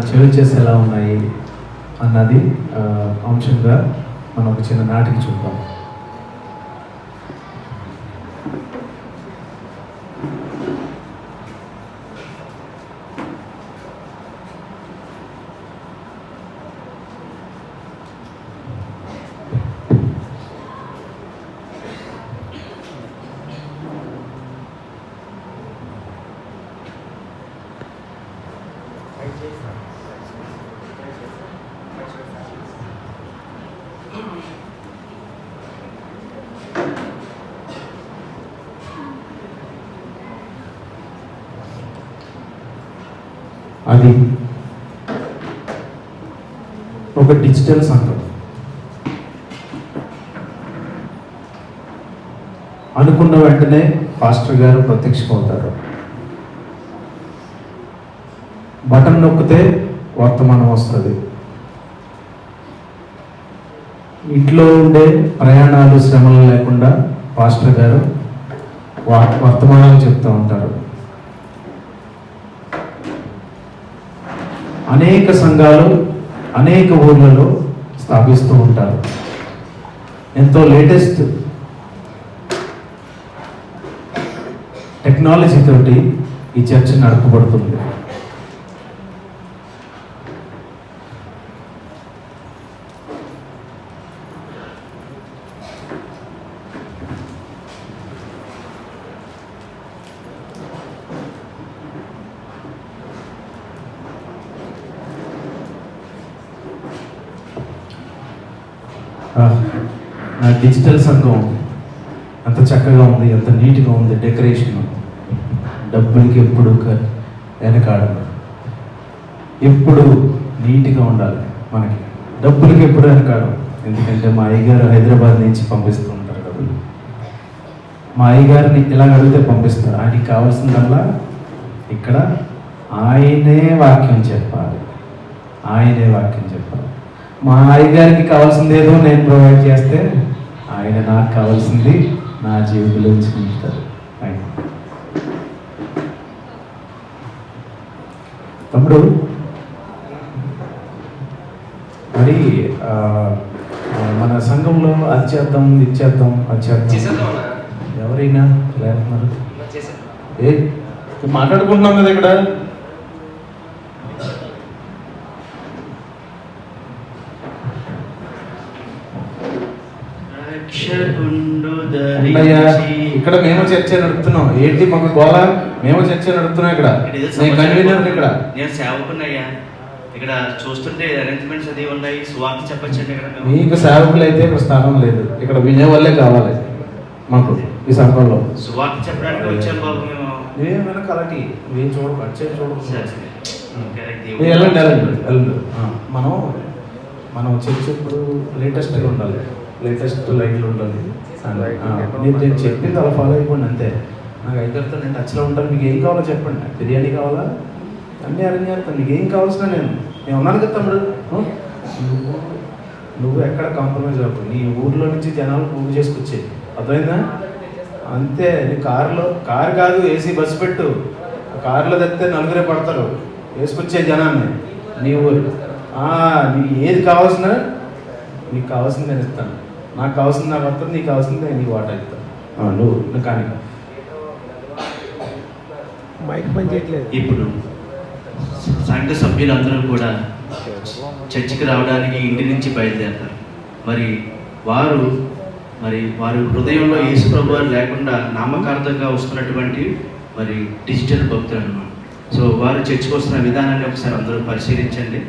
Churches ఎలా ఉన్నాయి అన్నది అంశంగా మనం ఒక చిన్న నాటికి చూద్దాం. అది ఒక డిజిటల్ సంఘం. అనుకున్న వెంటనే పాస్టర్ గారు ప్రత్యక్షమవుతారు. బటన్ నొక్కితే వర్తమానం వస్తుంది. ఇంట్లో ఉండే ప్రయాణాలు శ్రమలు లేకుండా పాస్టర్ గారు వర్తమానాలు చెప్తూ ఉంటారు. అనేక సంఘాలు అనేక ఊర్లలో స్థాపిస్తూ ఉంటారు. ఎంతో లేటెస్ట్ టెక్నాలజీ తోటి ఈ చర్చ నడపబడుతుంది. నా డిజిటల్ సంఘం ఎంత చక్కగా ఉంది, ఎంత నీట్గా ఉంది. డెకరేషన్, డబ్బులకి ఎప్పుడు వెనకాడదు. ఎప్పుడు నీట్గా ఉండాలి. మనకి డబ్బులకి ఎప్పుడు వెనకాడదు. ఎందుకంటే మా అయ్యగారు హైదరాబాద్ నుంచి పంపిస్తూ ఉంటారు డబ్బులు. మా అయ్యగారిని ఇలా అడిగితే పంపిస్తారు. ఆయనకి కావాల్సిందల్లా ఇక్కడ ఆయనే వాక్యం చెప్పాలి. ఆయనే వాక్యం చెప్పాలి. మా అయ్యగారికి కావాల్సింది ఏదో నేను ప్రొవైడ్ చేస్తే ఆయన నాకు కావాల్సింది నా జీవితంలో ఉంచుకుంటారు. ఆయన తమ్ముడు మరి మన సంఘంలో అది చేద్దాం, ఇది చేద్దాం, అది చేద్దాం. ఎవరైనా లేకున్నారు మాట్లాడుకుంటున్నాం కదా ఇక్కడ. ఇక్కడ మేము చర్చ నడుపుతున్నాం. ఏంటి మాకు గోళ? మేము చర్చ నడుపుతున్నాం ఇక్కడ. నేను కన్వీనర్ ఇక్కడ. నేను సేవకున్నయ్యా. ఇక్కడ చూస్తుంటే అరేంజ్మెంట్స్ అది ఉన్నాయి. సువార్త చెప్పచ్చండి. ఇక్కడ మీకు సేవకులు అయితే ఇక్కడ స్థానం లేదు. ఇక్కడ వినే వాళ్ళే కావాలి మాకు ఈ సంఘంలో. సువార్త చెప్పడానికి వచ్చాను బాబు. మేము వెనకాలకి మేము చూడకు, వచ్చే చూడకు. మనం చర్చ ఇప్పుడు లేటెస్ట్గా ఉండాలి. లేటెస్ట్ లైట్లు ఉండాలి. నేను చెప్పింది అలా ఫాలో అయిపోండి అంతే. నాకు ఐదరితో నేను టచ్లో ఉంటాను. మీకు ఏం కావాలో చెప్పండి. బిర్యానీ కావాలా? అన్నీ అరేంజ్ చేస్తాను. మీకు ఏం కావాల్సిన నేను ఉన్నాను కదా తమ్ముడు. నువ్వు ఎక్కడ కాంప్రమైజ్ అవ్వకు. నీ ఊర్లో నుంచి జనాలు పూజ చేసుకొచ్చాయి. అర్థమైందా? అంతే. నీ కారు కాదు, ఏసీ బస్సు పెట్టు. కారులో తెస్తే నలుగురే పడతారు. వేసుకొచ్చే జనాన్ని నీ ఊరు. నీకు ఏది కావాల్సిన నీకు కావాల్సింది నేను ఇస్తాను. నాకు కావాల్సింది నాకు వస్తుంది. నీకు కావాల్సింది నేను నీకు వాటా ఇస్తాను. నువ్వు కానీ మైక్ పని చేయట్లేదు. ఇప్పుడు సంఘ సభ్యులందరూ కూడా చర్చికి రావడానికి ఇంటి నుంచి బయలుదేరుతారు. వారి హృదయంలో యేసు ప్రభువు లేకుండా నామకార్థంగా వస్తున్నటువంటి డిజిటల్ భక్తులు అన్నమాట. సో వారు చర్చికి వస్తున్న విధానాన్ని ఒకసారి అందరూ పరిశీలించండి.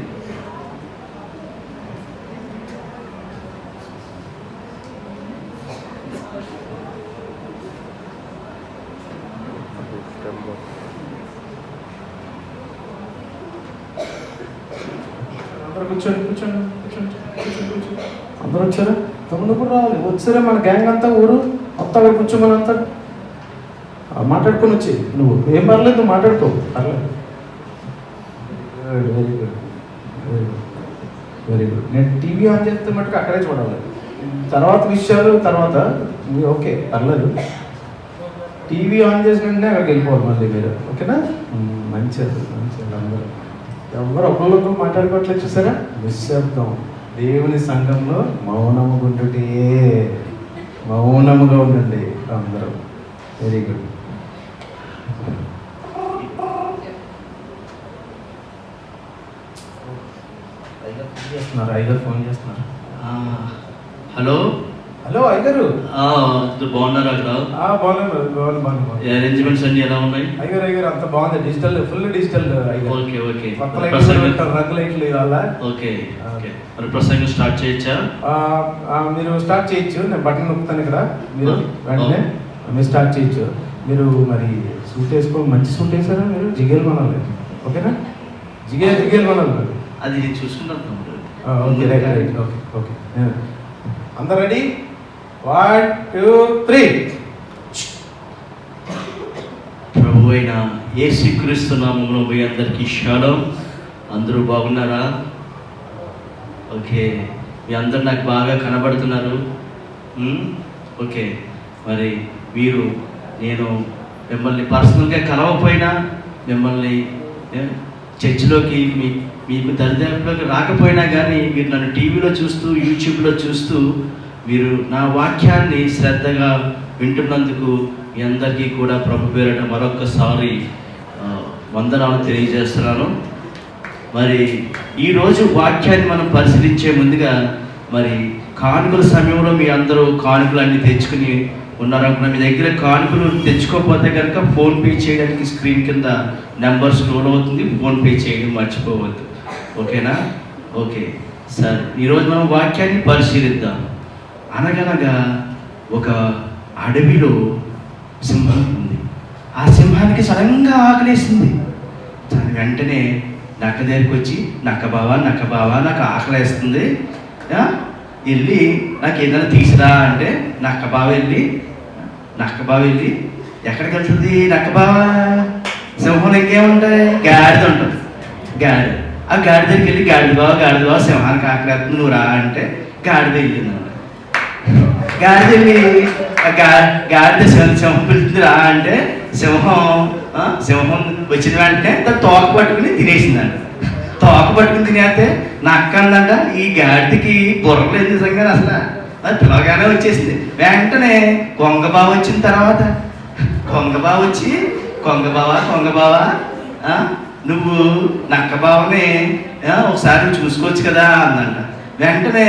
అందరూ వచ్చారా? తమ్ముడు కూడా రావాలి. వచ్చారా? మన గ్యాంగ్ అంతా ఊరు మొత్తం అక్కడ కూర్చోమని అంతా మాట్లాడుకొని వచ్చి. నువ్వు ఏం పర్లేదు, నువ్వు మాట్లాడుకో, పర్లేదు. Very good, very good, very good. నేను టీవీ ఆన్ చేస్తే మటుకు అక్కడే చూడాలి. తర్వాత విషయాలు తర్వాత ఓకే, పర్లేదు. టీవీ ఆన్ చేసిన వెంటనే అక్కడికి వెళ్ళిపోవాలి మళ్ళీ మీరు. ఓకేనా? మంచిది, మంచిది. అందరూ ఎవరు ఒకళ్ళొకరు మాట్లాడుకోవట్లేదు చూసారా? నిశ్శబ్దం. దేవుని సంఘంలో మౌనముగా ఉండుటే, మౌనముగా ఉండండి అందరూ. Very good. అయ్యగారు ఫోన్ చేస్తున్నారు. హలో హలో అయ్యగారు. బాగున్నారా అక్కడ? బాగున్నాను. అరేంజ్మెంట్స్ అన్ని ఎలా ఉన్నాయి? అయ్యగారు అంత బాగుంది. Digital, full digital. Okay okay కొత్త లైట్లు పెట్టారు, రంగు లైట్లు ఇవాళ. Okay okay. మరి ప్రసంగం స్టార్ట్ చేయొచ్చా? మీరు స్టార్ట్ చేయొచ్చు. నేను బటన్ నొక్కుతాను ఇక్కడ. మీరు వెంటనే మీరు స్టార్ట్ చేయొచ్చు. మీరు మరి సూట్ వేసుకో, మంచి సూట్ వేసారా మీరు? జిగేల్ కొనాలి, ఓకేనా? జిగేల్ కొనాలి. అది చూసుకుంటాను. Okay right right. Okay okay. అందరు రెడీ? 1 2 3. ప్రభు అయిన యేసుక్రీస్తు నామములో మీ అందరికీ షాలోం. అందరూ బాగున్నారా? ఓకే, మీ అందరు నాకు బాగా కనబడుతున్నారు. ఓకే, మరి మీరు, నేను మిమ్మల్ని పర్సనల్గా కలవకపోయినా, మిమ్మల్ని చర్చిలోకి మీకు దరిదాపులోకి రాకపోయినా కానీ మీరు నన్ను టీవీలో చూస్తూ, యూట్యూబ్లో చూస్తూ మీరు నా వాక్యాన్ని శ్రద్ధగా వింటున్నందుకు మీ అందరికీ కూడా ప్రభు పేరట మరొక్కసారి వందనాలు తెలియజేస్తున్నాను. మరి ఈరోజు వాక్యాన్ని మనం పరిశీలించే ముందుగా, మరి కానుకల సమయంలో మీ అందరూ కానుకలు అన్నీ తెచ్చుకుని ఉన్నారనుకున్నా. మీ దగ్గర కానుకలు తెచ్చుకోకపోతే కనుక ఫోన్పే చేయడానికి స్క్రీన్ కింద నెంబర్ స్క్రోల్ అవుతుంది. ఫోన్పే చేయడం మర్చిపోవద్దు, ఓకేనా? ఓకే సార్, ఈరోజు మనం వాక్యాన్ని పరిశీలిద్దాం. అనగనగా ఒక అడవిలో సింహం ఉంది. ఆ సింహానికి సడన్గా ఆకలేసింది. దాని వెంటనే నక్క దగ్గరికి వచ్చి, నక్క బావా నాకు ఆకలేస్తుంది, వెళ్ళి నాకు ఏదైనా తీసురా అంటే, నక్క బావ వెళ్ళి ఎక్కడికి వెళ్తుంది నక్క బావ? సింహం ఇంకేముంటాయి? గాడిద ఉంటుంది. గాడిద. ఆ గాడి దగ్గరికి వెళ్ళి, గాడిద బావ సింహానికి ఆకలేస్తుంది, నువ్వు రా అంటే గాడిద వెళ్ళింది. గాడిద వెళ్ళి గాడిద సింహం పిలుస్తుంది రా అంటే, సింహం వచ్చిన వెంటనే తను తోక పట్టుకుని తినేసిందంట. తోక పట్టుకుని తినేస్తే నక్క అందంట, ఈ గాడిదకి బుర్రలేదు నిజంగా, అసలు అది పిలవగానే వచ్చేసింది. వెంటనే కొంగబావ వచ్చిన తర్వాత కొంగబావ వచ్చి, కొంగబావా నువ్వు నక్క బావని ఒకసారి చూసుకోవచ్చు కదా అందంట. వెంటనే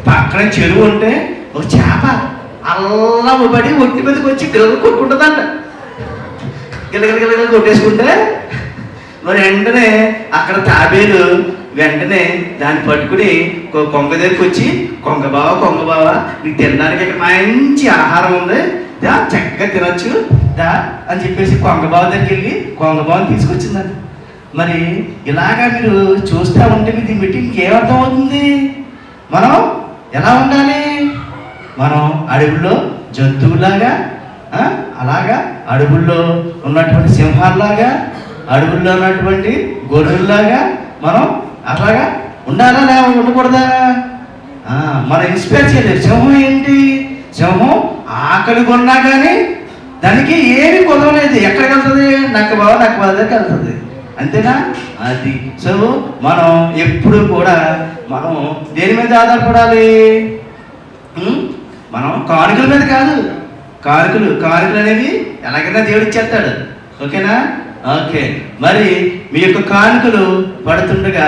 పక్కనే చెరువు ఉంటే ఒక చేప అల్లబడి ఒట్టి మీదకి వచ్చి గిల్లలు కొట్టుకుంటుందంట. గిల్లగిల్ల కొట్టేసుకుంటే మరి వెంటనే అక్కడ తాబేలు వెంటనే దాన్ని పట్టుకుని కొంగ దగ్గరికి వచ్చి, కొంగ బావ నీకు తినడానికి ఇక్కడ మంచి ఆహారం ఉంది, చక్కగా తినొచ్చు దా అని చెప్పేసి కొంగబావ దగ్గరికి వెళ్ళి కొంగబావని తీసుకొచ్చిందండి. మరి ఇలాగా మీరు చూస్తూ ఉంటే దీన్ని బట్టి ఇంకేమర్థం అవుతుంది? మనం ఎలా ఉండాలి? మనం అడవుల్లో జంతువులాగా, అలాగా అడవుల్లో ఉన్నటువంటి సింహాల్లాగా, అడవుల్లో ఉన్నటువంటి గొర్రెల్లాగా మనం అలాగా ఉండాలా లేక ఉండకూడదా? మనం ఇన్స్పైర్ చేయలేదు. సింహం ఏంటి? సింహం ఆకలి కొన్నా కానీ దానికి ఏమి కుదరలేదు. ఎక్కడికి వెళ్తుంది? నక్క బావ దగ్గరికి వెళ్తుంది, అంతేనా? అది. సో మనం ఎప్పుడు కూడా మనం దేని మీద ఆధారపడాలి? మనం కానుకల మీద కాదు. కానుకలు అనేవి ఎలాగైనా దేవుడు ఇచ్చేస్తాడు, ఓకేనా? ఓకే, మరి మీ యొక్క కానుకలు పడుతుండగా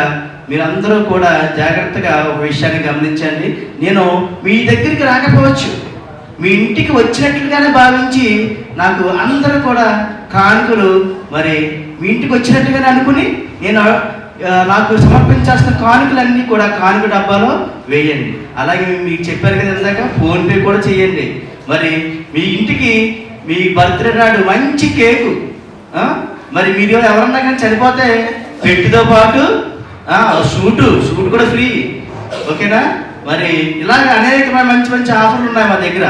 మీరందరూ కూడా జాగ్రత్తగా ఒక విషయాన్ని గమనించండి. నేను మీ దగ్గరికి రాకపోవచ్చు, మీ ఇంటికి వచ్చినట్లుగానే భావించి నాకు అందరూ కూడా కానుకలు మరి మీ ఇంటికి వచ్చినట్టుగానే అనుకుని నేను నాకు సమర్పించాల్సిన కానుకలన్నీ కూడా కానుక డబ్బాలో వేయండి. అలాగే మీకు చెప్పారు కదా ఇందాక, ఫోన్పే కూడా చేయండి. మరి మీ ఇంటికి మీ బర్త్డే నాడు మంచి కేకు, మరి మీరు ఎవరన్నా కానీ చనిపోతే పెట్టితో పాటు సూటు కూడా ఫ్రీ, ఓకేనా? మరి ఇలాగ అనేకమైన మంచి ఆఫర్లు ఉన్నాయి మా దగ్గర.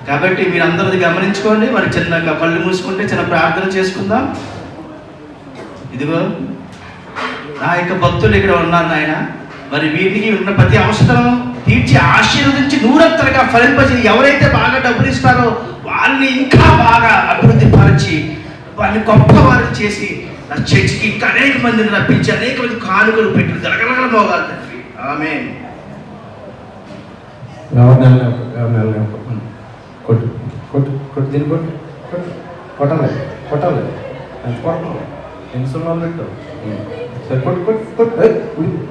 కాబట్టి మీరు అందరూ గమనించుకోండి. మరి చిన్న కళ్ళు మూసుకుంటే చిన్న ప్రార్థన చేసుకుందాం. ఇదిగో నా యొక్క భక్తులు ఇక్కడ ఉన్నారు నాయన. మరి వీటికి ఉన్న ప్రతి అవసరం తీర్చి ఆశీర్వదించి నూరంతలుగా ఫలింపజేసి, ఎవరైతే బాగా డబ్బులు ఇస్తారో వాళ్ళని ఇంకా బాగా అభివృద్ధి పరిచి వాళ్ళని గొప్పవారు చేసి నా చర్చికి ఇంకా అనేక మందిని రప్పించి అనేక మంది కానుకలు పెట్టి గలగలగల మోగాలి తండ్రి. ఆమేన్. ఎవరు కొట్టు కొట్టు కొట్టు దీన్ని కొట్టు కొట్టు కొట్టాలి కొట్టాలి ఎంత కొట్టను ఎన్ని సున్నాలు పెట్టు సరే కొట్టు కొట్టు కొట్టు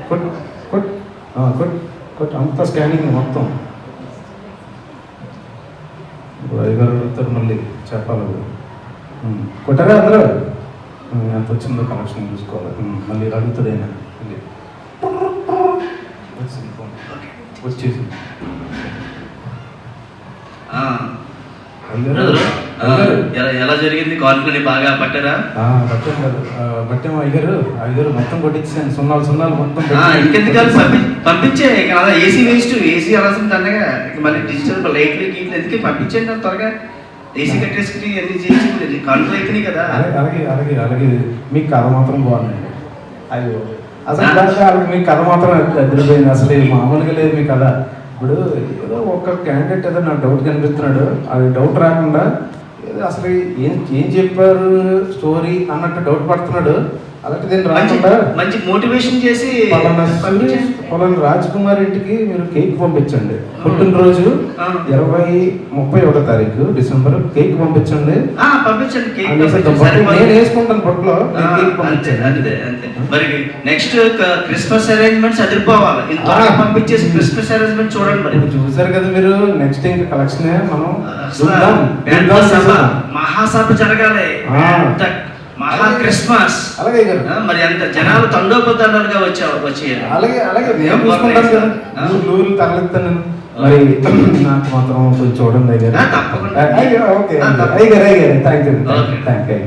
కొట్టు కొట్టు కొట్టు కొట్టు అంతా స్కానింగ్ మొత్తం. ఇప్పుడు 5 గారు అడుగుతారు మళ్ళీ చెప్పాలి. కొట్టారా అందరూ ఎంత వచ్చిందో కలెక్షన్ చూసుకోవాలి. మళ్ళీ అడుగుతాడు ఆయన మళ్ళీ వచ్చింది ఫోన్ వచ్చేసింది. ఎలా జరిగింది? కాన్ఫిడెంట్ బాగా పట్టారా? బట్టాము అయ్యారు మొత్తం కొట్టించాను. సున్నాలు మొత్తం ఇంకెందుకు పంపించే కదా. ఏసీ వేస్ట్, ఏసీ అవసరం తండగా మళ్ళీ డిజిటల్ లైట్లు గీట్లు ఎందుకు పంపించండి త్వరగా. ఏసీ కట్టేసుకుని అన్ని చేయించుకుంటుంది కాన్ఫిడెంట్ అయిపోయినాయి కదా. అలాగే మీకు కథ మాత్రం బాగుందండి. అయ్యో అసలు మీకు కథ మాత్రం అదిరిపోయింది. అసలు మామూలుగా లేదు మీ కథ. ఇప్పుడు ఏదో ఒక క్యాండిడేట్ ఏదో నాకు డౌట్ కనిపిస్తున్నాడు. అది డౌట్ రాకుండా ఏదో అసలు ఏం చెప్పారు స్టోరీ అన్నట్టు డౌట్ పడుతున్నాడు. అలాంటి దీన్ని రాకుండా మంచి మోటివేషన్ చేసి పలానా రాజ్ కుమార్ ఇంటికి మీరు కేక్ పంపించండి. పుట్టినరోజు 31వ తారీఖు డిసెంబర్ కేక్ పంపించండి. నేను వేసుకుంటాను పొట్లో మరి నెక్స్ట్ క్రిస్మస్ అరేంజ్మెంట్స్ అదిరిపోవాలి. పంపించేసి క్రిస్మస్ అరేంజ్మెంట్ చూడండి. మరి చూసారు కదా మీరు. నెక్స్ట్ ఇంకా కలెక్షన్ మనం మహాసభ జరగాలి. మహా క్రిస్మస్ అలాగే మరి అంత జనాలు తండోపతండాలుగా వచ్చేయాలి. అలాగే నేను చూసుకుంటాను కదా. ఊరు తరలిస్తాను మరి నాకు మాత్రం కొంచెం చూడండి దగ్గర. తప్పకుండా. Okay thank you.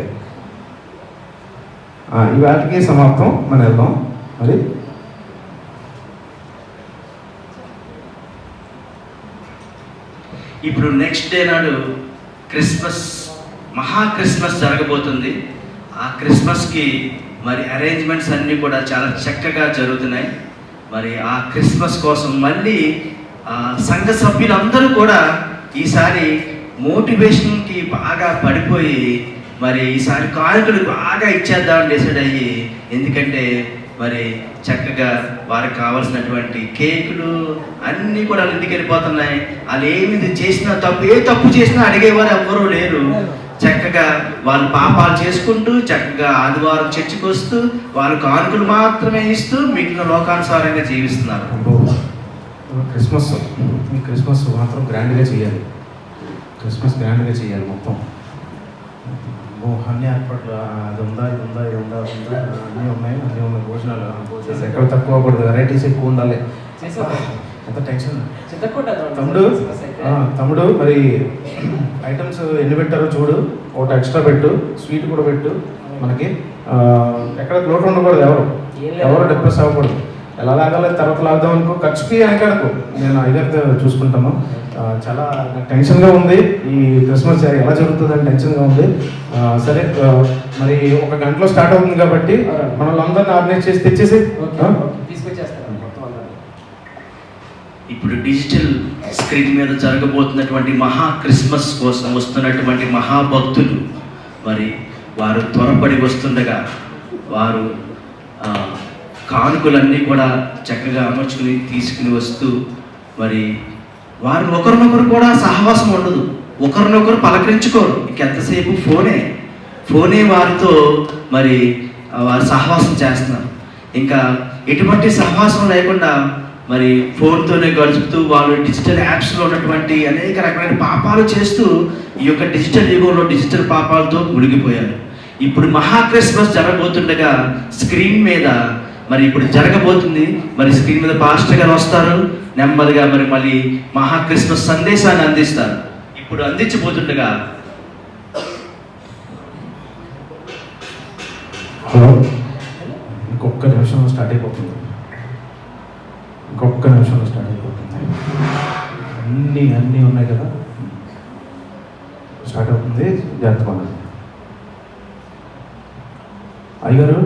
ఈ వాటికి సమాప్తం. మనం వెళ్దాం మరి. ఇప్పుడు నెక్స్ట్ డే నాడు క్రిస్మస్, మహా క్రిస్మస్ జరగబోతుంది. ఆ క్రిస్మస్కి మరి అరేంజ్మెంట్స్ అన్నీ కూడా చాలా చక్కగా జరుగుతున్నాయి. మరి ఆ క్రిస్మస్ కోసం మళ్ళీ సంఘ సభ్యులందరూ కూడా ఈసారి మోటివేషన్కి బాగా పడిపోయి మరి ఈసారి కానుకలు బాగా ఇచ్చేద్దామని డిసైడ్ అయ్యి, ఎందుకంటే మరి చక్కగా వారికి కావాల్సినటువంటి కేకులు అన్నీ కూడా ఇంటికి వెళ్ళిపోతున్నాయి. వాళ్ళు ఏమి చేసినా ఏ తప్పు చేసినా అడిగేవారు ఎవ్వరూ లేరు. చక్కగా వాళ్ళు పాపాలు చేసుకుంటూ చక్కగా ఆదివారం చర్చికి వస్తూ వాళ్ళు కానుకలు మాత్రమే ఇస్తూ మిగిలిన లోకానుసారంగా జీవిస్తున్నారు. క్రిస్మస్ మాత్రం గ్రాండ్గా చేయాలి. క్రిస్మస్ గ్రాండ్గా చేయాలి మొత్తం. అన్ని ఏర్పాట్లు అది ఉందా ఇది ఉందా అన్నీ ఉన్నాయి. భోజనాలు ఎక్కడ తక్కువ అవ్వకూడదు. వెరైటీస్ ఎక్కువ ఉండాలి. ఎంత టెన్షన్ తమ్ముడు. మరి ఐటమ్స్ ఎన్ని పెట్టారో చూడు. ఒకటి ఎక్స్ట్రా పెట్టు, స్వీట్ కూడా పెట్టు. మనకి ఎక్కడ లోటు ఉండకూడదు. ఎవరు డిప్రెస్ అవ్వకూడదు. ఎలా లాగాలి తర్వాత లాగుదాం అనుకో. ఖర్చుకి వెనకాడకు. నేను అయ్యగారితో చూసుకుంటాను. చాలా టెన్షన్గా ఉంది. ఈ క్రిస్మస్ ఎలా జరుగుతుందని టెన్షన్గా ఉంది. సరే మరి 1 గంటలో స్టార్ట్ అవుతుంది కాబట్టి మనల్ని అందరినీ ఆర్గనైజ్ చేసి తెచ్చేసి ఇప్పుడు డిజిటల్ స్క్రీన్ మీద జరగబోతున్నటువంటి మహా క్రిస్మస్ కోసం వస్తున్నటువంటి మహాభక్తులు మరి వారు త్వరపడి వస్తుండగా వారు కానుకలన్నీ కూడా చక్కగా అమర్చుకుని తీసుకుని వస్తూ మరి వారు ఒకరినొకరు కూడా సహవాసం ఉండదు. ఒకరినొకరు పలకరించుకోరు. ఇంకెంతసేపు ఫోనే వారితో మరి వారు సహవాసం చేస్తున్నారు. ఇంకా ఎటువంటి సహవాసం లేకుండా మరి ఫోన్తోనే గడుపుతూ వాళ్ళు డిజిటల్ యాప్స్లో ఉన్నటువంటి అనేక రకమైన పాపాలు చేస్తూ ఈ యొక్క డిజిటల్ యుగంలో డిజిటల్ పాపాలతో మునిగిపోయారు. ఇప్పుడు మహా క్రిస్మస్ జరగబోతుండగా స్క్రీన్ మీద మరి ఇప్పుడు జరగబోతుంది. మరి స్క్రీన్ మీద పాస్టర్ గారు వస్తారు. నెమ్మదిగా మరి మళ్ళీ మహా క్రిస్మస్ సందేశాన్ని అందిస్తారు. ఇప్పుడు అందించబోతుండగా హలో, ఇంకొక నిమిషంలో స్టార్ట్ అయిపోతుంది. అన్నీ ఉన్నాయి కదా. స్టార్ట్ అవుతుంది. జాగ్రత్త. అయ్యగారు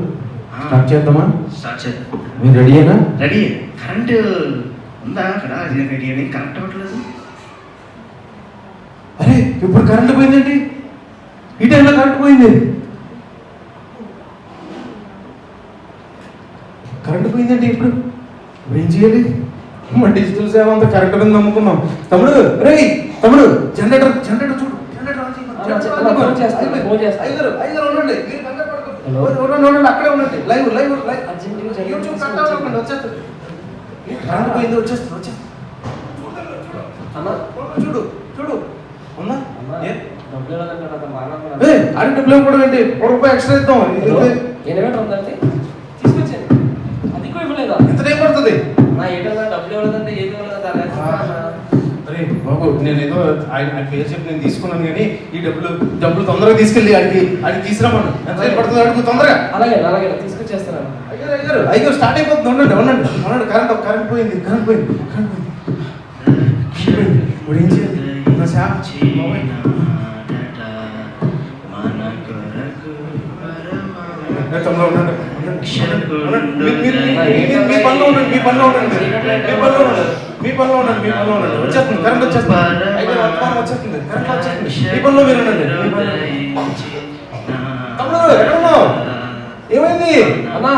స్టార్ట్ చేద్దామా? స్టార్ట్ చేద్దాం. మీరు రెడీయేనా? రెడీ. కరెంట్ ఉందా అక్కడ? రెడీ అని కరెంట్ అవ్వట్లేదు. అరే ఇప్పుడు కరెంట్ పోయిందండి. ఈ టైంలో కరెంట్ పోయింది. కరెంట్ పోయిందండి ఇప్పుడు ఏం చేయాలి? మా డిజిటల్ సేవ అంతా కరెంట్ మీద నమ్ముకున్నాం. తమ్ముడు రే తమ్ముడు జనరేటర్ జనరేటర్ చూడు జనరేటర్ ఆన్ చేయమను. ఫోన్ చేస్తాను, ఫోన్ చేస్తాను. ఐదారు ఉండండి, మీరు కంగారు పడకండి. ఉండండి, అక్కడే ఉండండి. లైవ్ లైవ్ లైవ్ అర్జెంటుగా జనరేటర్ యూట్యూబ్ తీసుకొని కట్ అవ్వకండి, వచ్చేస్తుంది. కరెంట్ పోయింది, వచ్చేస్తుంది వచ్చేస్తుంది. అన్నా చూడు చూడు ఉందా? అన్నా ఏ? డబ్బులు ఇవ్వాలంటే నాకు మాట్లాడుతున్నా. అరే డబ్బులు ఇవ్వకూడదు ఏంటి? ₹1 ఎక్స్ట్రా ఇద్దాం. ఎనివేటర్ ఉందండి తీసుకొచ్చాను. అది కూడా ఇవ్వలేదా? ఎంత టైం పడుతుంది? నా ఏటన్నా డబ్బులు ఇవ్వలేదంటే ఏది ఇవ్వలేదంటే అలా అరే బాబు, నేను ఏదో ఆయన పేరు చెప్పి నేను తీసుకున్నాను కానీ ఈ డబ్బులు తొందరగా తీసుకెళ్ళి అడిగి తీసుకురామను. ఎంత టైం పడుతుంది అడుగు తొందరగా. అలాగే అలాగే తీసుకొచ్చేస్తాను. అయ్యారు స్టార్ట్ అయిపోతుంది. ఉండండి కరెంట్ పోయింది. ఇప్పుడు ఏం చేయాలి? నా సేవ తమ్ముడు ఉండండి. మీ పనిలో ఉండండి. వచ్చేస్తుంది కరెంట్ వచ్చేస్తుంది. వర్తమానం వచ్చేస్తుంది, కరెంట్ వచ్చేస్తుంది. మీ పనిలో మీరు ఉండండి. తమ్ముడు ఎక్కడ ఉన్నావు? ఏమైంది? అన్నా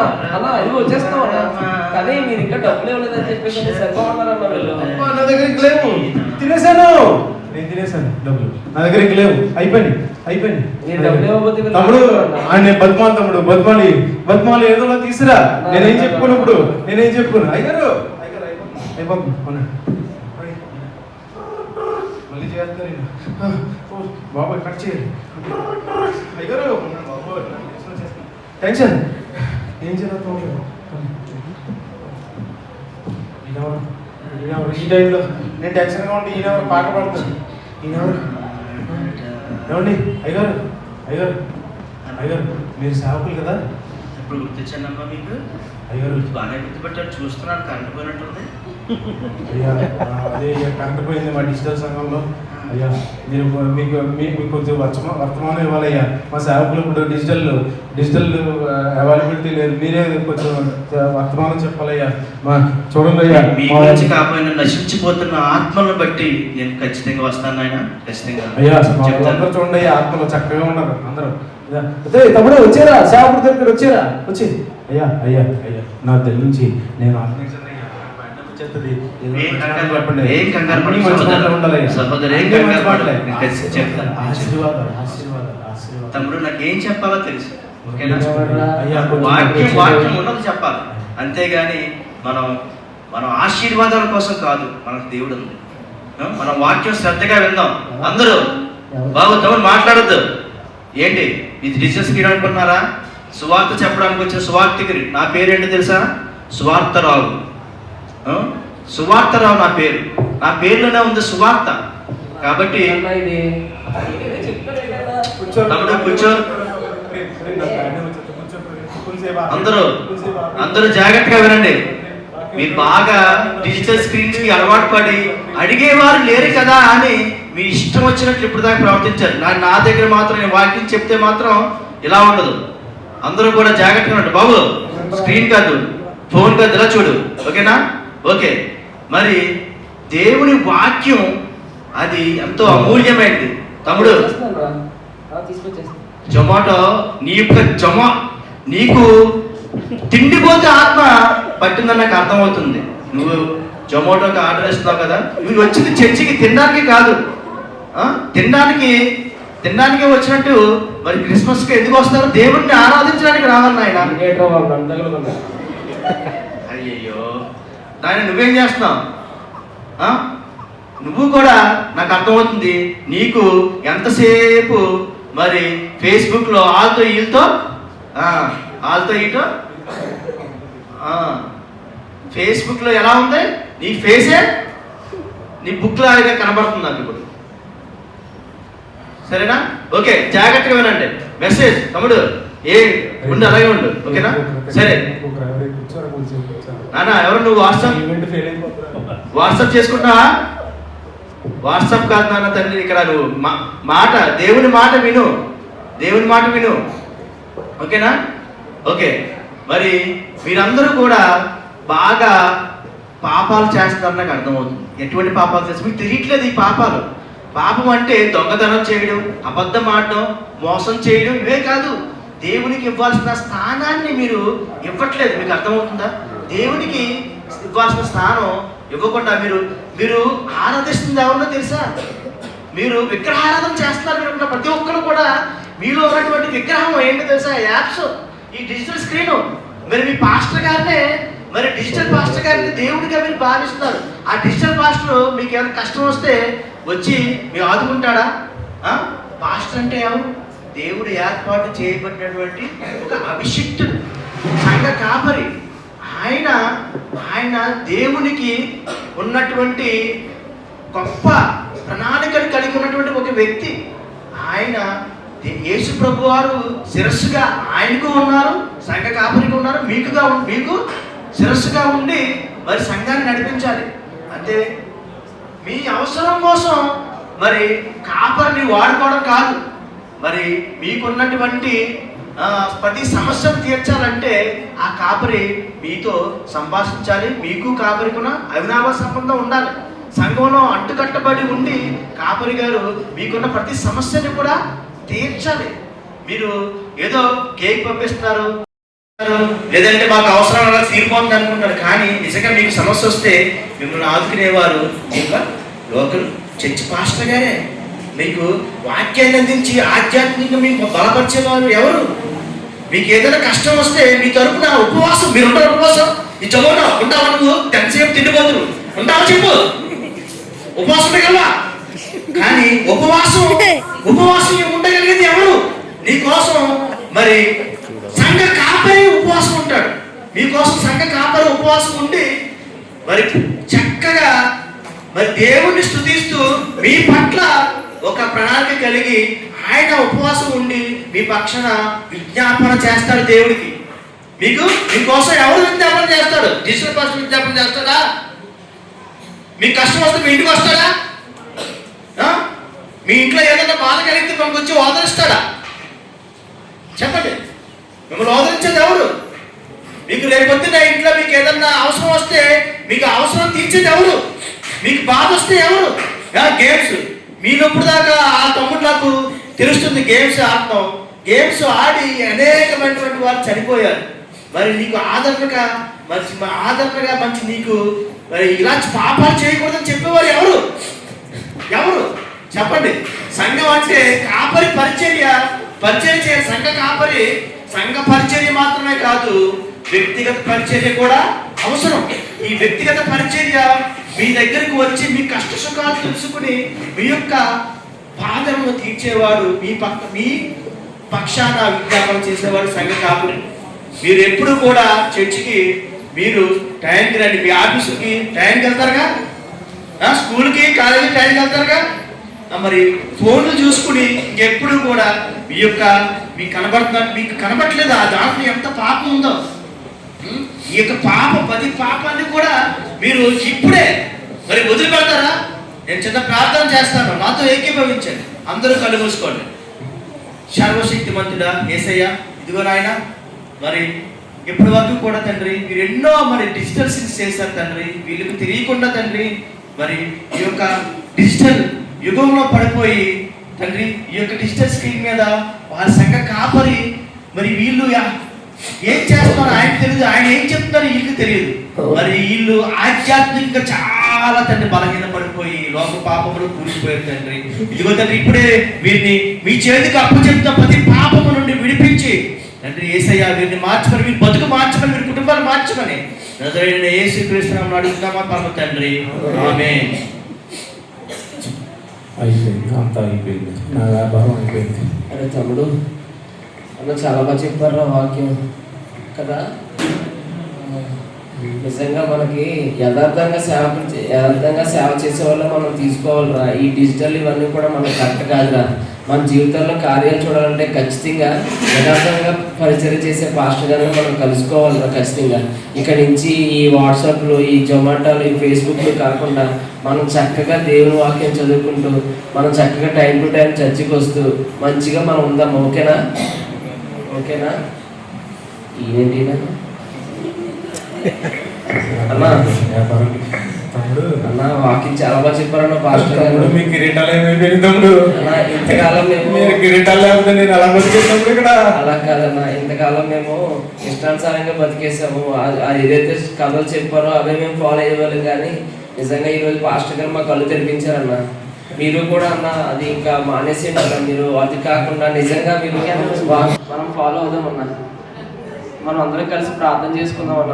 ఇది వచ్చేస్తాం అన్నా. కానీ మీరు ఇంకా డబ్బులు ఇవ్వలేదని చెప్పేసి సరిపోతున్నారన్న వీళ్ళు. నా దగ్గర ఇంక లేవు, తినేసాను. నేను తినేసాను డబ్బులు, నా దగ్గర ఇంక లేవు. అయిపోయింది. నేను డబ్బులు ఇవ్వకపోతే వీళ్ళు తమ్ముడు ఆయన బతుమాలి, తమ్ముడు బతుమాలి ఏదో తీసురా. నేనేం చెప్పుకోను ఇప్పుడు, అయ్యారు అయిపోతుంది. మళ్ళీ చేస్తున్నారు బాబు, కట్ చేయాలి. అయ్యారు బాబు టెన్షన్ ఏం జరుగుతుంది? ఈ టైంలో నేను టెన్షన్గా ఉంటే ఈయన పాట పాడుతాను. ఏమండి అయ్యగారు మీరు సేవకులు కదా? ఇప్పుడు గుర్తించానమ్మా మీకు. అయ్యగారు బాగానే గుర్తుపెట్టారు, చూస్తున్నాను కరెంట్ పోయినట్టుంది. అయ్యా అదే కరెంట్ పోయింది మా డిజిటల్ సంఘంలో. అయ్యా మీకు కొంచెం వర్తమానం ఇవ్వాలయ్యా. మా సేవకులు ఇప్పుడు డిజిటల్ అవైలబిలిటీ లేదు. మీరే కొంచెం వర్తమానం చెప్పాలయ్యా. చూడండి అయ్యా, మీ గురించి కాకపోయినా నశించిపోతున్న ఆత్మలను బట్టి నేను ఖచ్చితంగా వస్తాను ఆయన, ఖచ్చితంగా అయ్యా. అందరూ చూడండి అయ్యా, ఆత్మలు చక్కగా ఉన్నారు అందరూ. తమ్ముడు వచ్చారా? సేవకుడి దగ్గర వచ్చి అయ్యా నా దగ్గర నుంచి నేను తమ్ముడు నాకు ఏం చెప్పాలో తెలుసు. వాక్యం ఉన్నది చెప్పాలి, అంతేగాని మనం ఆశీర్వాదాల కోసం కాదు. మనకు దేవుడు ఉంది. మనం వాక్యం శ్రద్ధగా విందాం. అందరూ బాబు తమ్ముడు మాట్లాడద్దు. ఏంటి ఇది డిజిటల్ స్క్రీన్ అనుకుంటున్నారా? సువార్త చెప్పడానికి వచ్చిన సువార్తికుడి. నా పేరేంటో తెలుసా? సువార్తరావు నా పేరు. నా పేరులోనే ఉంది సువార్త. కాబట్టి తమ్ముడు కూర్చో. అందరూ జాగ్రత్తగా వినండి. మీరు బాగా డిజిటల్ స్క్రీన్స్ కి అలవాటు పడి అడిగేవారు లేరు కదా అని మీ ఇష్టం వచ్చినట్లు ఇప్పుడు దాకా ప్రవర్తించారు. నా దగ్గర మాత్రం నేను వాక్యం చెప్తే మాత్రం ఇలా ఉండదు. అందరూ కూడా జాగ్రత్తగా ఉండండి బాబు. స్క్రీన్ కాదు, ఫోన్ కాదు, ఇలా చూడు. ఓకేనా? ఓకే. మరి దేవుని వాక్యం అది ఎంతో అమూల్యమైనది. తమ్ముడు జొమాటో నీకు తిండిపోతే ఆత్మ పట్టిందని నాకు అర్థమవుతుంది. నువ్వు జొమాటోకి ఆర్డర్ ఇస్తున్నావు కదా, నువ్వు వచ్చింది చర్చికి తినడానికి కాదు, తినడానికి వచ్చినట్టు. మరి క్రిస్మస్కి ఎందుకు వస్తారు? దేవుడిని ఆరాధించడానికి రావాలి నాయన. అయ్యయ్యో నాయన, నువ్వేం చేస్తున్నావు? నువ్వు కూడా నాకు అర్థమవుతుంది. నీకు ఎంతసేపు మరి ఫేస్బుక్లో ఆల్తో ఈల్తో ఫేస్బుక్లో ఎలా ఉంది నీ ఫేసే? నీ బుక్ లాగా కనబడుతుంది నాకు ఇప్పుడు. సరేనా? ఓకే, జాగ్రత్తగా వినండి. మెసేజ్ తమ్ముడు ఉండు, అలాగే ఉండు. ఓకేనా? సరే నాన్న, ఎవరు నువ్వు వాట్సాప్ చేసుకుంటున్నావా? వాట్సాప్ కాదు నాన్న తండ్రి, ఇక్కడ నువ్వు దేవుని మాట విను. ఓకేనా? ఓకే. మరి మీరందరూ కూడా బాగా పాపాలు చేస్తారని నాకు అర్థమవుతుంది. ఎటువంటి పాపాలు చేస్తారు మీకు తెలియట్లేదు. ఈ పాపం అంటే దొంగతనం చేయడం, అబద్ధం ఆడడం, మోసం చేయడం, ఇవే కాదు. దేవునికి ఇవ్వాల్సిన స్థానాన్ని మీరు ఇవ్వట్లేదు. మీకు అర్థమవుతుందా? దేవునికి ఇవ్వాల్సిన స్థానం ఇవ్వకుండా మీరు ఆరాధిస్తుంది ఎవరినో తెలుసా? మీరు విగ్రహారాధన చేస్తున్నారు. మీరు ప్రతి ఒక్కరు కూడా మీలో ఉన్నటువంటి విగ్రహం ఏంటో తెలుసా? యాప్స్, ఈ డిజిటల్ స్క్రీను. మరి మీ పాస్టర్ గారినే, మరి డిజిటల్ పాస్టర్ గారిని దేవుడిగా మీరు భావిస్తున్నారు. ఆ డిజిటల్ పాస్టర్ మీకు ఏమైనా కష్టం వస్తే వచ్చి మీరు ఆదుకుంటాడా? పాస్టర్ అంటే ఎవరు? దేవుడు ఏర్పాటు చేయబడినటువంటి ఒక అభిషిక్తుడు, సంఘ కాపరి. ఆయన దేవునికి ఉన్నటువంటి గొప్ప ప్రణాళికలు కలిగి ఉన్నటువంటి ఒక వ్యక్తి. ఆయన యేసు ప్రభు వారు శిరస్సుగా ఆయనకు ఉన్నారు, సంఘ కాపరికి ఉన్నారు, మీకు శిరస్సుగా ఉండి మరి సంఘాన్ని నడిపించాలి. అంటే మీ అవసరం కోసం మరి కాపరిని వాడుకోవడం కాదు. మరి మీకున్నటువంటి ప్రతి సమస్యను తీర్చాలంటే ఆ కాపరి మీతో సంభాషించాలి. మీకు కాపరికున్న అవినాభావ సంబంధం ఉండాలి. సంఘంలో అంటుకట్టబడి ఉండి కాపరి గారు మీకున్న ప్రతి సమస్యని కూడా తీర్చాలి. మీరు ఏదో కేక్ పంపిస్తున్నారు, లేదంటే మాకు అవసరం అలా తీరిపోతుంది అనుకుంటారు. కానీ నిజంగా మీకు సమస్య వస్తే మిమ్మల్ని ఆదుకునేవారు ఇంకా లోకల్ చర్చ్ పాస్టర్ గారే. మీకు వాక్యాన్ని అందించి ఆధ్యాత్మికంగా మీకు బలపరిచేవారు ఎవరు? మీకు ఏదైనా కష్టం వస్తే మీ తరపున ఉపవాసం, మీరు ఉంటారు ఉపవాసం. ఈ చదువునా ఉంటావా? నువ్వు ఎంతసేపు తిండిపోతులు ఉంటావా? చెప్పు, ఉపవాసం ఉండగలవా? కానీ ఉపవాసం ఉండగలిగేది ఎవరు? నీకోసం మరి సంఘ కాపరి ఉపవాసం ఉంటాడు. మీకోసం సంఘ కాపరి ఉపవాసం ఉండి మరి చక్కగా మరి దేవుణ్ణి స్తుతిస్తూ మీ పట్ల ఒక ప్రణాళిక కలిగి ఆయన ఉపవాసం ఉండి మీ పక్షాన విజ్ఞాపన చేస్తాడు దేవుడికి. మీకోసం ఎవరు విజ్ఞాపన చేస్తాడు? డిజిటల్ పాస్టర్ విజ్ఞాపన చేస్తాడా? మీకు కష్టం వస్తే మీ ఇంటికి వస్తాడా? మీ ఇంట్లో ఏదైనా బాధ కలిగితే మనకు వచ్చి ఓదరిస్తాడా? చెప్పండి, మిమ్మల్ని ఓదరించేది ఎవరు? మీకు రేపొద్దున ఇంట్లో మీకు ఏదన్నా అవసరం వస్తే మీకు అవసరం తీర్చేది ఎవరు? మీకు బాధ వస్తే ఎవరు? గేమ్స్. మీనప్పుడు దాకా ఆ తమ్ముడు నాకు తెలుస్తుంది గేమ్స్ ఆడతాం. గేమ్స్ ఆడి అనేకమైనటువంటి వారు చనిపోయారు. మరి నీకు ఆదరణగా మంచి నీకు మరి ఇలాంటి పాపాలు చేయకూడదని చెప్పేవారు ఎవరు చెప్పండి? సంఘం అంటే కాపరి పరిచర్య చేయాలి. సంఘ పరిచర్య మాత్రమే కాదు, వ్యక్తిగత పరిచర్య కూడా అవసరం. ఈ వ్యక్తిగత పరిచర్య మీ దగ్గరకు వచ్చి మీ కష్ట సుఖాలు తెలుసుకుని మీ యొక్క బాధలను తీర్చేవాడు, మీ పక్షాన విజ్ఞాపన చేసేవాడు సంఘ కాపరి. మీరు ఎప్పుడు కూడా చర్చికి మీరు టైంకి రండి. మీ ఆఫీసుకి టైంకి వెళ్తారుగా, స్కూల్కి కాలేజీ టైంకి వెళ్తారుగా. మరి ఫోన్లు చూసుకుని ఇంకెప్పుడు కూడా మీకు కనబడట్లేదు ఆ దాంట్లో ఎంత పాపం ఉందో. ఈ యొక్క 10 పాపాన్ని కూడా మీరు ఇప్పుడే మరి వదిలిపెడతారా? నేను చిన్న ప్రార్థన చేస్తాను, నాతో ఏకీభవించండి. అందరూ కళ్ళు మూసుకోండి. సర్వశక్తిమంతుడా యేసయ్య, ఇదిగో నాయన, మరి ఇప్పటి వరకు కూడా తండ్రి మీరు ఎన్నో మరి డిజిటల్ థింగ్స్ చేశారు తండ్రి. వీళ్ళకి తెలియకుండా తండ్రి మరి ఈ యొక్క డిజిటల్ యుగంలో పడిపోయి తండ్రి ఈ యొక్క డిజిటల్ స్క్రీన్ మీద వాళ్ళ సంఘ కాపరి మరి వీళ్ళు ఏం చేస్తున్నారు ఆయన తెలియదు, ఆయన ఏం చెప్తున్నారు వీళ్ళకి తెలియదు. మరి వీళ్ళు ఆధ్యాత్మికంగా చాలా తండ్రి బలహీన పడిపోయి లోక పాపములు కూలిపోయారు తండ్రి. ఇదిగో తండ్రి ఇప్పుడే వీరిని మీ చేతికి అప్పు చెప్తున్న ప్రతి పాపము నుండి విడిపించి తండ్రి యేసయ్య వీరిని మార్చమని, వీరి బతుకు మార్చమని, వీరి కుటుంబాలు మార్చమని నజరేయుడైన యేసుక్రీస్తు నామమున అడుగుతున్నామా పరమ తండ్రి, ఆమేన్. అయిపోయింది, అంతా అయిపోయింది, నా వ్యాపారం అయిపోయింది. అరే తమ్ముడు అన్న చాలా బాగా చెప్పారు వాక్యం కదా. నిజంగా మనకి యథార్థంగా సేవ చేసే వాళ్ళు మనం తీసుకోవాలిరా. ఈ డిజిటల్ ఇవన్నీ కూడా మనకు కరెక్ట్ కాదురా. మన జీవితంలో కార్యాలు చూడాలంటే ఖచ్చితంగా యథార్థంగా పరిచయం చేసే పాస్టర్ గారిని మనం కలుసుకోవాలిరా ఖచ్చితంగా. ఇక్కడ నుంచి ఈ వాట్సాప్లు, ఈ జొమాటోలు, ఈ ఫేస్బుక్లు కాకుండా మనం చక్కగా దేవుని వాక్యం చదువుకుంటూ మనం చక్కగా టైం టు టైం చర్చికి వస్తూ మంచిగా మనం ఉందాం. ఓకేనా? ఏంటి అన్నా వ్యాపారం తమ్ముడు అన్న వాకింగ్ చాలా బాగా చెప్పారన్న పాస్టర్ గారు. తమ్ముడు, మీ కిరీటాలు ఏమైపోయింది తమ్ముడు? అన్న ఇంతకాలం మేము మీరు కిరీటాలు లేకపోతే నేను అలా బతికేస్తాము ఇక్కడ. అలా కాదన్న, ఇంతకాలం మేము ఇష్టానుసారంగా బతికేసాము. ఏదైతే కథలు చెప్పారో అవే మేము ఫాలో అయ్యేవాళ్ళం. కానీ నిజంగా ఈరోజు పాస్టర్ గారు మా కళ్ళు తెరిపించారన్న. మీరు కూడా అన్న అది ఇంకా మానేసేయండి అన్న. మీరు అది కాకుండా నిజంగా మీరు మనం ఫాలో అవుదాం అన్న. మనం అందరం కలిసి ప్రార్థన చేసుకుందాం అన్న.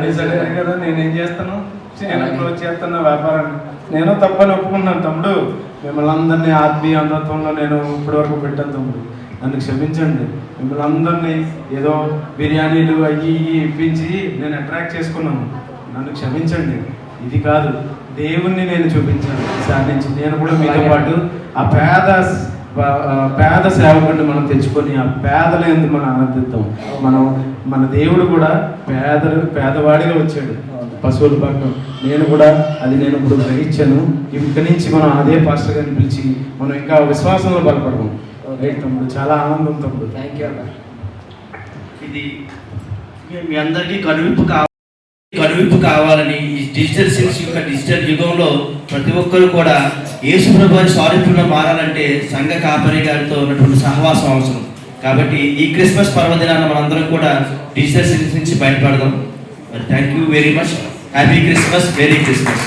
నిజంగానే కదా, నేనేం చేస్తాను, నేను క్లోజ్ చేస్తున్న వ్యాపారాన్ని. నేను తప్పని ఒప్పుకున్నాను తమ్ముడు. మిమ్మల్ని అందరినీ ఆత్మీయ అంధత్వంలో నేను ఇప్పటి వరకు పెట్టాను తమ్ముడు. నన్ను క్షమించండి. మిమ్మల్ని అందరినీ ఏదో బిర్యానీలు అయ్యి ఇప్పించి నేను అట్రాక్ట్ చేసుకున్నాను. నన్ను క్షమించండి. ఇది కాదు, దేవుణ్ణి నేను చూపించాను. ఈసారి నుంచి నేను కూడా మీతో పాటు ఆ పేద సేవకుడిని మనం తెచ్చుకొని ఆ పేదల ఎందుకు మనం ఆనందిద్దాం. మన దేవుడు కూడా పేదవాడిగా వచ్చాడు పశువుల పక్కన. నేను కూడా నేను ఇప్పుడు గ్రహించాను. ఇక్కడి నుంచి మనం అదే పాస్టర్ గారిని పిలిచి మనం ఇంకా విశ్వాసంలో బలపడదాం. రైట్ తమ్ముడు, చాలా ఆనందం తమ్ముడు. థ్యాంక్ యూ అన్న. ఇది మీ అందరికీ కనువిప్పు కావాలని ఈ డిజిటల్ సిల్క్స్ యొక్క డిజిటల్ యుగంలో ప్రతి ఒక్కరు కూడా యేసు ప్రభు వారి స్వారూప్యంలో మారాలంటే సంఘ కాపరి గారితో ఉన్నటువంటి సహవాసం అవసరం. కాబట్టి ఈ క్రిస్మస్ పర్వదినాన్ని మనందరం కూడా డిజిటల్ సిల్క్స్ నుంచి బయటపడదాం. Thank you very much. Happy Christmas, very Christmas.